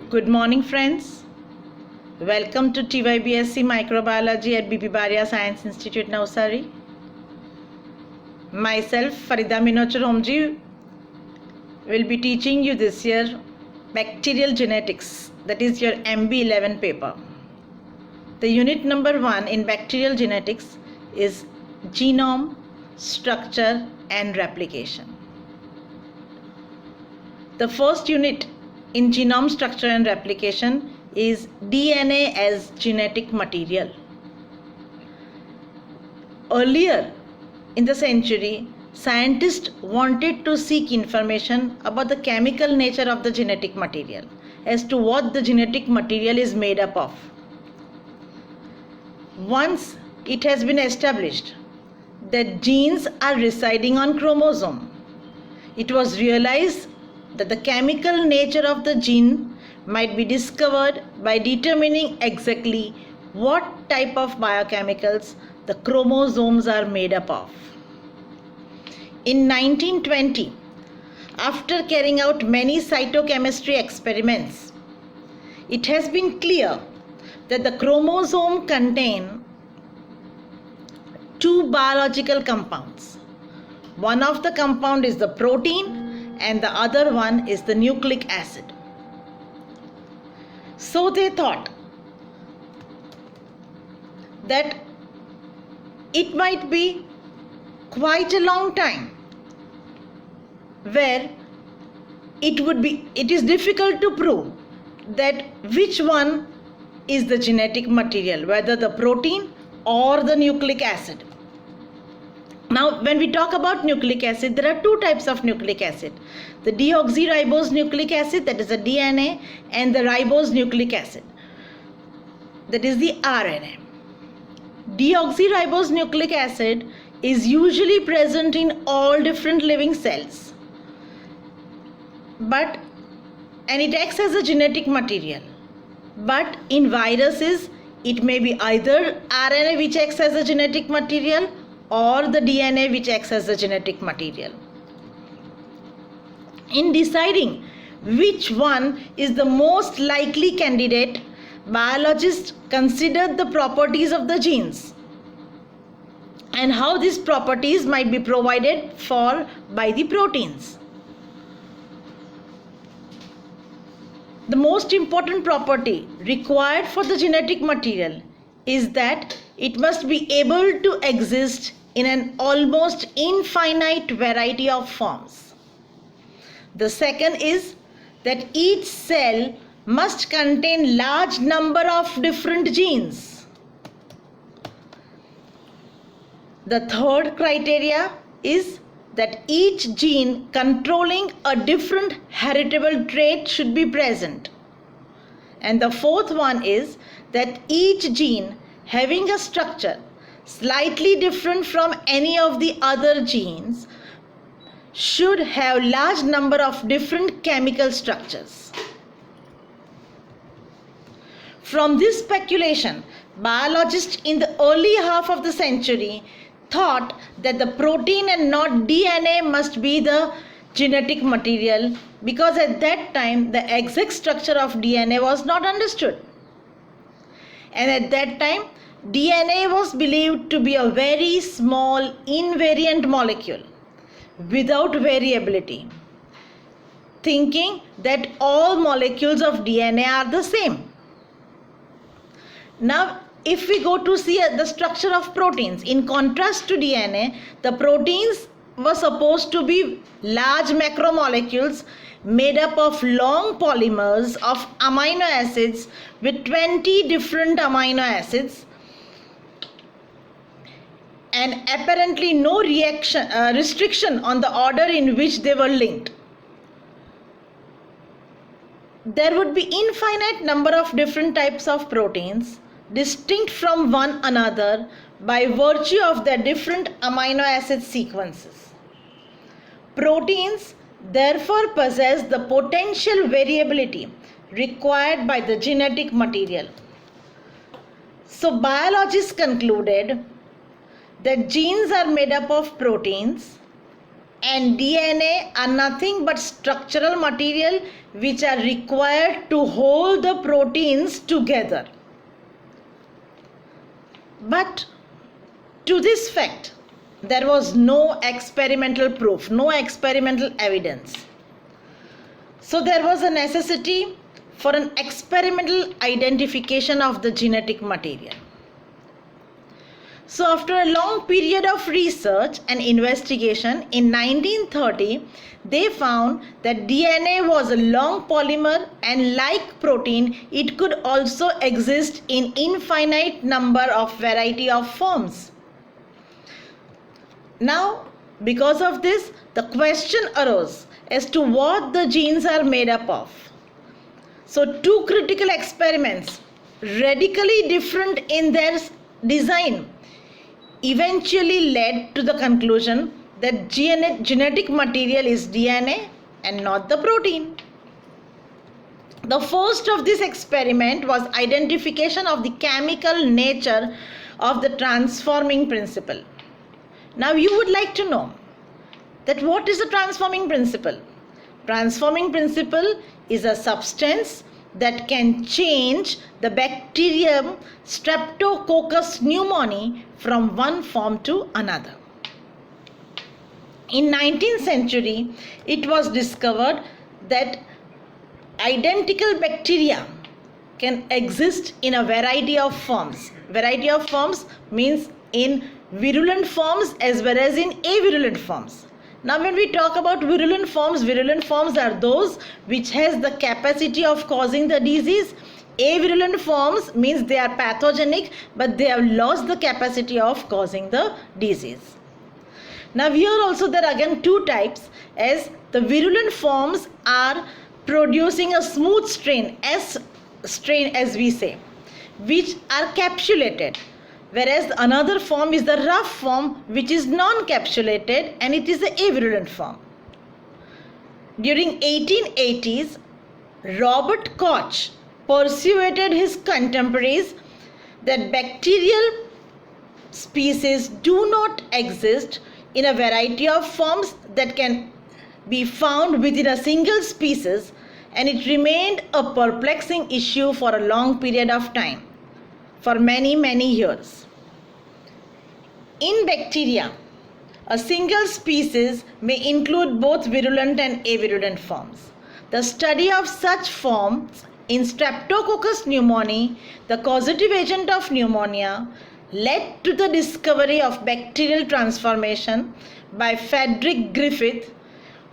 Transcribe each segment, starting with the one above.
Good morning, friends. Welcome to TYBSc Microbiology at BP Baria Science Institute, Navsari. Myself, Farida Minochar Homji, will be teaching you this year bacterial genetics, that is your MB11 paper. The unit number 1 in bacterial genetics is genome, structure and replication. The first unit in genome structure and replication is DNA as genetic material. Earlier in the century, scientists wanted to seek information about the chemical nature of the genetic material, as to what the genetic material is made up of. Once it has been established that genes are residing on chromosome, it was realized that the chemical nature of the gene might be discovered by determining exactly what type of biochemicals the chromosomes are made up of. In 1920, after carrying out many cytochemistry experiments, it has been clear that the chromosome contain two biological compounds. One of the compound is the protein and the other one is the nucleic acid. So they thought that it might be quite a long time where it is difficult to prove that which one is the genetic material, whether the protein or the nucleic acid. Now, when we talk about nucleic acid, there are two types of nucleic acid. The deoxyribose nucleic acid, that is the DNA, and the ribose nucleic acid, that is the RNA. Deoxyribose nucleic acid is usually present in all different living cells, and it acts as a genetic material. But in viruses, it may be either RNA which acts as a genetic material or the DNA which acts as a genetic material. In deciding which one is the most likely candidate, biologists considered the properties of the genes and how these properties might be provided for by the proteins. The most important property required for the genetic material is that it must be able to exist in an almost infinite variety of forms. The second is that each cell must contain large number of different genes. The third criteria is that each gene controlling a different heritable trait should be present. And the fourth one is that each gene having a structure slightly different from any of the other genes should have large number of different chemical structures. From this speculation, biologists in the early half of the century thought that the protein and not DNA must be the genetic material, because at that time the exact structure of DNA was not understood. And at that time, DNA was believed to be a very small invariant molecule without variability, thinking that all molecules of DNA are the same. Now, if we go to see the structure of proteins, in contrast to DNA, the proteins were supposed to be large macromolecules made up of long polymers of amino acids with 20 different amino acids, and apparently no restriction on the order in which they were linked. There would be infinite number of different types of proteins distinct from one another by virtue of their different amino acid sequences. Proteins therefore possess the potential variability required by the genetic material. So biologists concluded that genes are made up of proteins and DNA are nothing but structural material which are required to hold the proteins together. But to this fact, there was no experimental proof, no experimental evidence. So there was a necessity for an experimental identification of the genetic material. So after a long period of research and investigation, in 1930, they found that DNA was a long polymer, and like protein, it could also exist in infinite number of variety of forms. Now, because of this, the question arose as to what the genes are made up of. So two critical experiments, radically different in their design, eventually led to the conclusion that genetic material is DNA and not the protein. The first of this experiment was identification of the chemical nature of the transforming principle. Now you would like to know that what is the transforming principle? Transforming principle is a substance that can change the bacterium Streptococcus pneumoniae from one form to another. In 19th century, it was discovered that identical bacteria can exist in a variety of forms. Variety of forms means in virulent forms as well as in avirulent forms. Now when we talk about virulent forms are those which has the capacity of causing the disease. Avirulent forms means they are pathogenic but they have lost the capacity of causing the disease. Now here also there are again two types, as the virulent forms are producing a smooth strain, S strain as we say, which are capsulated. Whereas another form is the rough form, which is non-capsulated, and it is the avirulent form. During 1880s, Robert Koch persuaded his contemporaries that bacterial species do not exist in a variety of forms that can be found within a single species, and it remained a perplexing issue for a long period of time, for many years. In bacteria, a single species may include both virulent and avirulent forms. The study of such forms in Streptococcus pneumoniae, the causative agent of pneumonia, led to the discovery of bacterial transformation by Frederick Griffith,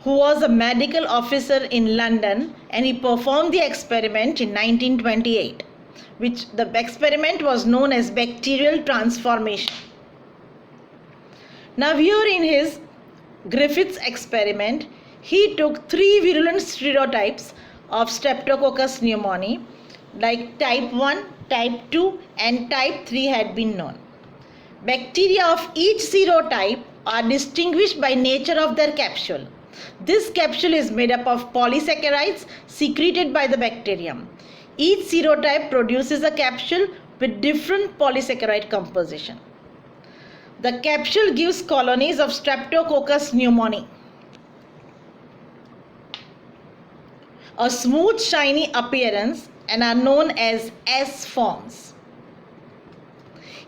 who was a medical officer in London, and he performed the experiment in 1928, which the experiment was known as bacterial transformation. Now here in his Griffith's experiment, he took 3 virulent serotypes of Streptococcus pneumoniae, like type 1, type 2 and type 3 had been known. Bacteria of each serotype are distinguished by nature of their capsule. This capsule is made up of polysaccharides secreted by the bacterium. Each serotype produces a capsule with different polysaccharide composition. The capsule gives colonies of Streptococcus pneumoniae a smooth shiny appearance and are known as S forms.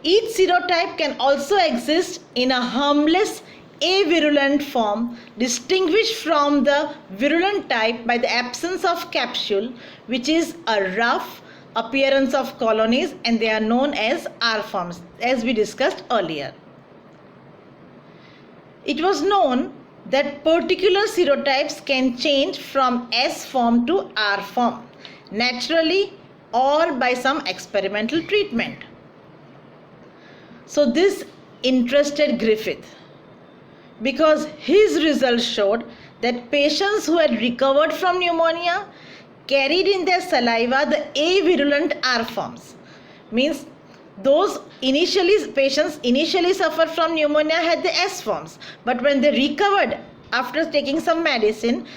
Each serotype can also exist in a harmless avirulent form, distinguished from the virulent type by the absence of capsule, which is a rough appearance of colonies, and they are known as R forms, as we discussed earlier. It was known that particular serotypes can change from S form to R form, naturally or by some experimental treatment. So this interested Griffith, because his results showed that patients who had recovered from pneumonia carried in their saliva the avirulent R forms. Means those patients initially suffered from pneumonia had the S forms, but when they recovered after taking some medicine,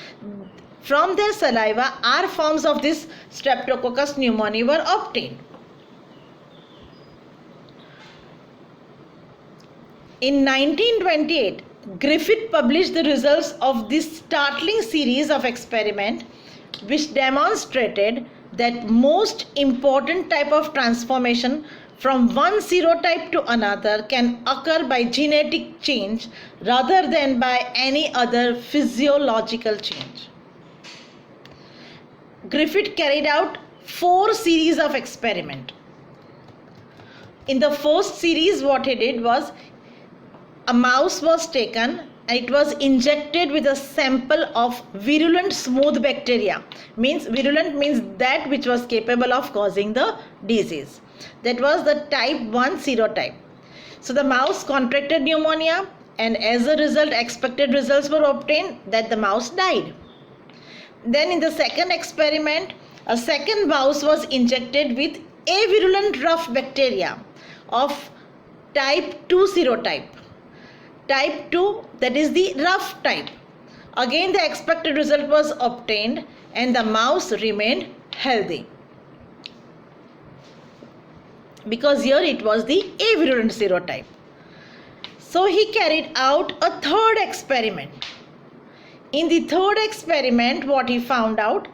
from their saliva R forms of this Streptococcus pneumoniae were obtained. In 1928, Griffith published the results of this startling series of experiments which demonstrated that most important type of transformation from one serotype to another can occur by genetic change rather than by any other physiological change. Griffith carried out 4 series of experiment. In the first series, what he did was, a mouse was taken and it was injected with a sample of virulent smooth bacteria. Virulent means that which was capable of causing the disease. That was the type 1 serotype. So the mouse contracted pneumonia, and as a result expected results were obtained, that the mouse died. Then in the second experiment, a second mouse was injected with avirulent rough bacteria of type 2 serotype. Type 2, that is the rough type. Again the expected result was obtained and the mouse remained healthy, because here it was the avirulent serotype. So he carried out a third experiment. In the third experiment, what he found out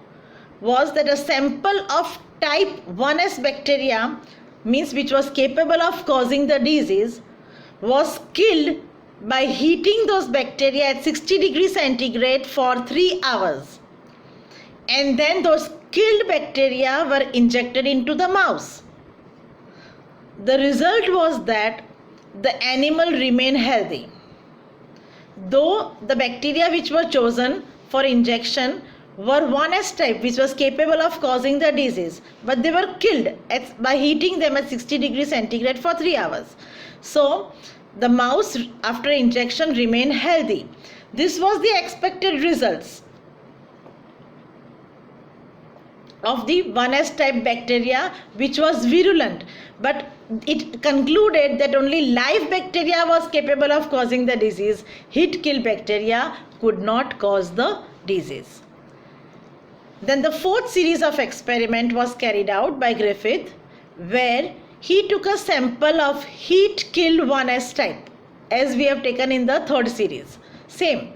was that a sample of type 1s bacteria, which was capable of causing the disease, was killed by heating those bacteria at 60 degrees centigrade for 3 hours. And then those killed bacteria were injected into the mouse. The result was that the animal remained healthy. Though the bacteria which were chosen for injection were 1s type, which was capable of causing the disease, but they were killed by heating them at 60 degrees centigrade for 3 hours. So the mouse after injection remained healthy. This was the expected results of the 1s type bacteria, which was virulent, but it concluded that only live bacteria was capable of causing the disease. Heat kill bacteria could not cause the disease. Then the fourth series of experiment was carried out by Griffith, where he took a sample of heat killed 1s type, as we have taken in the third series, same,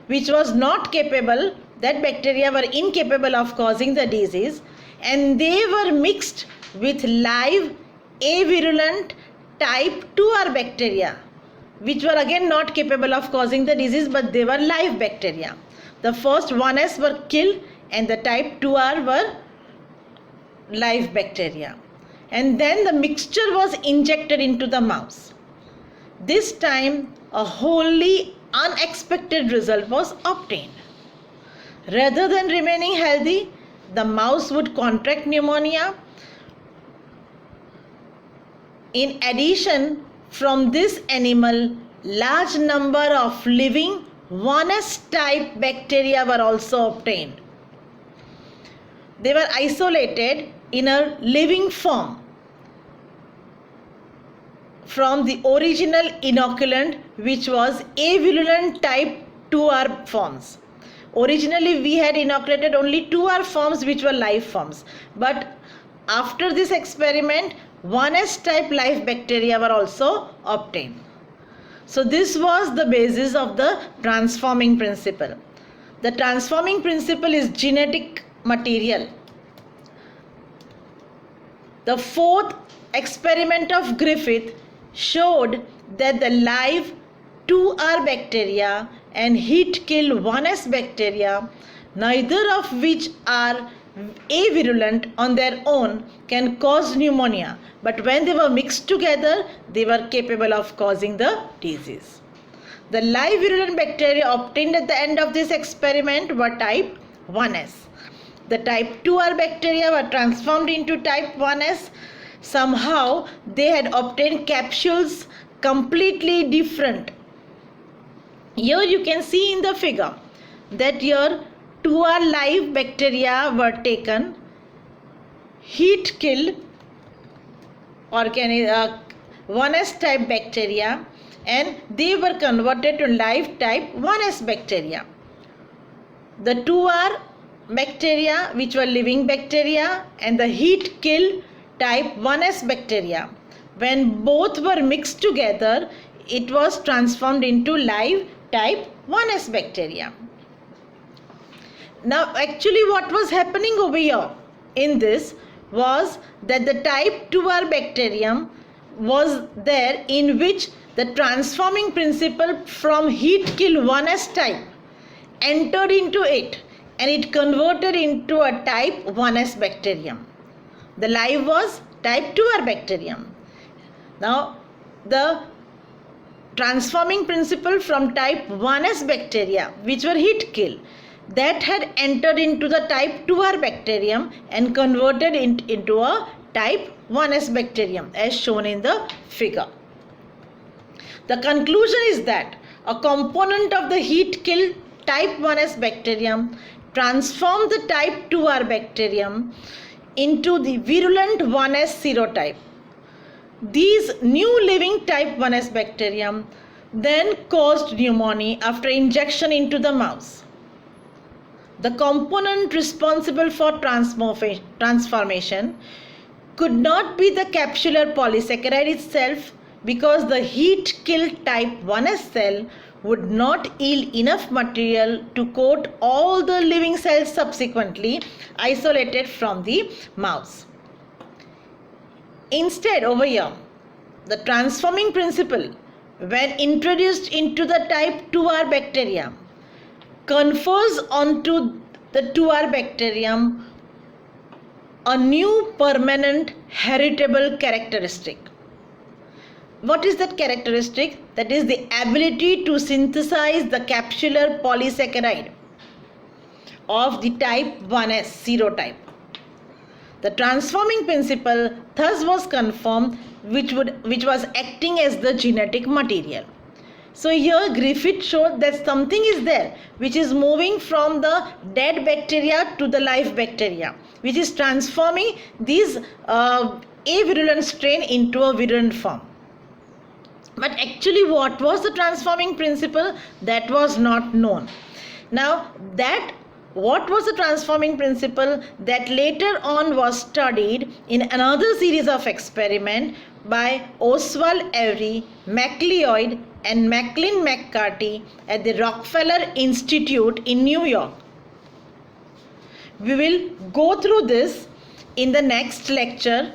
which was not capable, that bacteria were incapable of causing the disease, and they were mixed with live avirulent type 2R bacteria, which were again not capable of causing the disease, but they were live bacteria. The first 1s were killed and the type 2R were live bacteria. And then the mixture was injected into the mouse. This time a wholly unexpected result was obtained. Rather than remaining healthy, the mouse would contract pneumonia. In addition, from this animal, large number of living 1s type bacteria were also obtained. They were isolated in a living form from the original inoculant, which was avirulent type 2R forms. Originally we had inoculated only 2R forms, which were live forms, but after this experiment 1s type live bacteria were also obtained. So this was the basis of the transforming principle. The transforming principle is genetic material. The fourth experiment of Griffith showed that the live 2R bacteria and heat kill 1s bacteria, neither of which are avirulent on their own, can cause pneumonia, but when they were mixed together, they were capable of causing the disease. The live virulent bacteria obtained at the end of this experiment were type 1s. The type 2R bacteria were transformed into type 1s. Somehow they had obtained capsules completely different. Here you can see in the figure that your 2R live bacteria were taken, heat killed, 1s type bacteria, and they were converted to live type 1s bacteria. The 2R bacteria, which were living bacteria, and the heat kill type 1s bacteria, when both were mixed together it was transformed into live type 1s bacteria. Now actually what was happening over here in this was that the type 2R bacterium was there, in which the transforming principle from heat kill 1s type entered into it and it converted into a type 1s bacterium. The live was type 2R bacterium. Now the transforming principle from type 1s bacteria, which were heat kill, that had entered into the type 2R bacterium and converted it into a type 1s bacterium as shown in the figure. The conclusion is that a component of the heat kill type 1s bacterium transformed the type 2R bacterium into the virulent 1s serotype. These new living type 1s bacterium then caused pneumonia after injection into the mouse. The component responsible for transformation could not be the capsular polysaccharide itself, because the heat kill type 1s cell would not yield enough material to coat all the living cells subsequently isolated from the mouse. Instead, over here, the transforming principle, when introduced into the type 2R bacteria, confers onto the 2R bacterium a new permanent heritable characteristic. What is that characteristic? That is the ability to synthesize the capsular polysaccharide of the type 1s serotype. The transforming principle thus was confirmed, which was acting as the genetic material. So here Griffith showed that something is there which is moving from the dead bacteria to the live bacteria, which is transforming these avirulent strain into a virulent form. But actually what was the transforming principle? That was not known. Now what was the transforming principle? That later on was studied in another series of experiment by Oswald Avery, MacLeod and Maclean McCarty at the Rockefeller Institute in New York. We will go through this in the next lecture,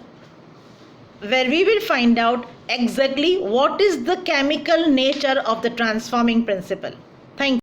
where we will find out exactly what is the chemical nature of the transforming principle. Thank you.